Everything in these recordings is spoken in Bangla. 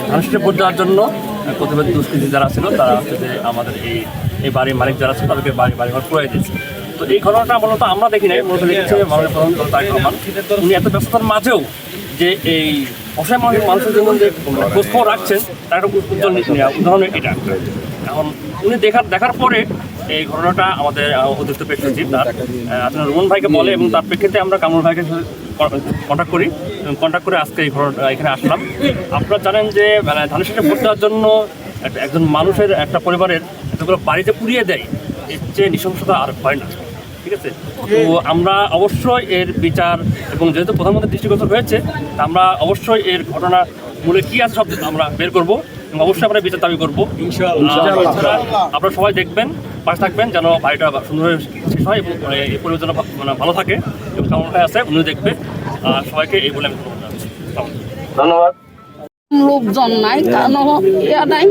ধানশিটে ভোট দেওয়ার জন্য প্রতিবাদী দুষ্কৃতী যারা ছিল তারা হচ্ছে যে আমাদের এই বাড়ির মালিক যারা ছিল তাদেরকে বাড়িঘর করে দিয়েছে। তো এই ঘটনাটা মূলত আমরা দেখি নাই, মূলত দেখেছি মাননীয় প্রধানমন্ত্রী তারেক রহমান। উনি এত ব্যস্ততার মাঝেও যে এই অসহায় মানুষের জন্য যে খোঁজখবর রাখছেন তার একটা উজ্জ্বল উদাহরণ এটা। এখন উনি দেখার পরে এই ঘটনাটা আমাদের অতিরিক্ত প্রেস সচিব আপনার রুমন ভাইকে বলে এবং তার প্রেক্ষিতে আমরা কামরুল ভাইকে কন্ট্যাক্ট করি এবং কন্ট্যাক্ট করে আজকে এই ঘটনা এখানে আসলাম। আপনারা জানেন যে ধানশিটে ভোট দেওয়ার জন্য একজন মানুষের একটা পরিবারের এতগুলো বাড়িতে পুড়িয়ে দেয়, এর চেয়ে নৃশংসতা আর হয় না। ঠিক আছে, তো আমরা অবশ্যই এর বিচার এবং যেহেতু প্রধানমন্ত্রীর দৃষ্টিগোচর হয়েছে আমরা অবশ্যই এর ঘটনা মূলে কী আছে সব আমরা বের করবো এবং অবশ্যই আমরা বিচার দাবি করবো। আপনারা সবাই দেখবেন, পাশে থাকবেন যেন বাড়িটা সুন্দরভাবে শেষ হয় এবং এই পরিবেশ যেন ভালো থাকে এবং কামনায় আছে উনিও দেখবে। সবাইকে এই বলে আমি ধন্যবাদ। লোকজন নাই, ইয়া নাই,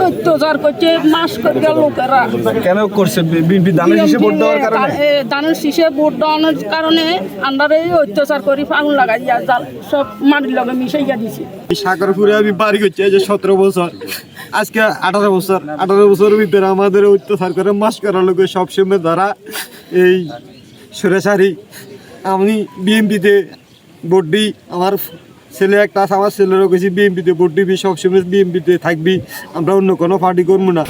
অত্যাচার করছে মাস করে লোকেরা। কেন করছে? ধানের শীষে ভোট দেওয়ার কারণে, ধানের শীষে ভোট দেওয়ানোর কারণে আমরা এই অত্যাচার করি, ফাগুন লাগাই সব মাটির লগে মিশাইয়া দিছি। সাগরপুরে আমি বাড়ি করছি যে 17 বছর, আজকে 18 বছর। 18 বছরের ভিতরে আমাদের অত্যাচার করে মাস করার লোক সবসময় ধরা এই সরেসারি। আমি বিএমপিতে ভোট দিই, আমার ছেলে একটা আছে, আমার ছেলেরও গেছি বিএমপিতে ভোট দিবি, সবসময় বিএমপিতে থাকবি, আমরা অন্য কোনো পার্টি করবো না।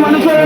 মানুষের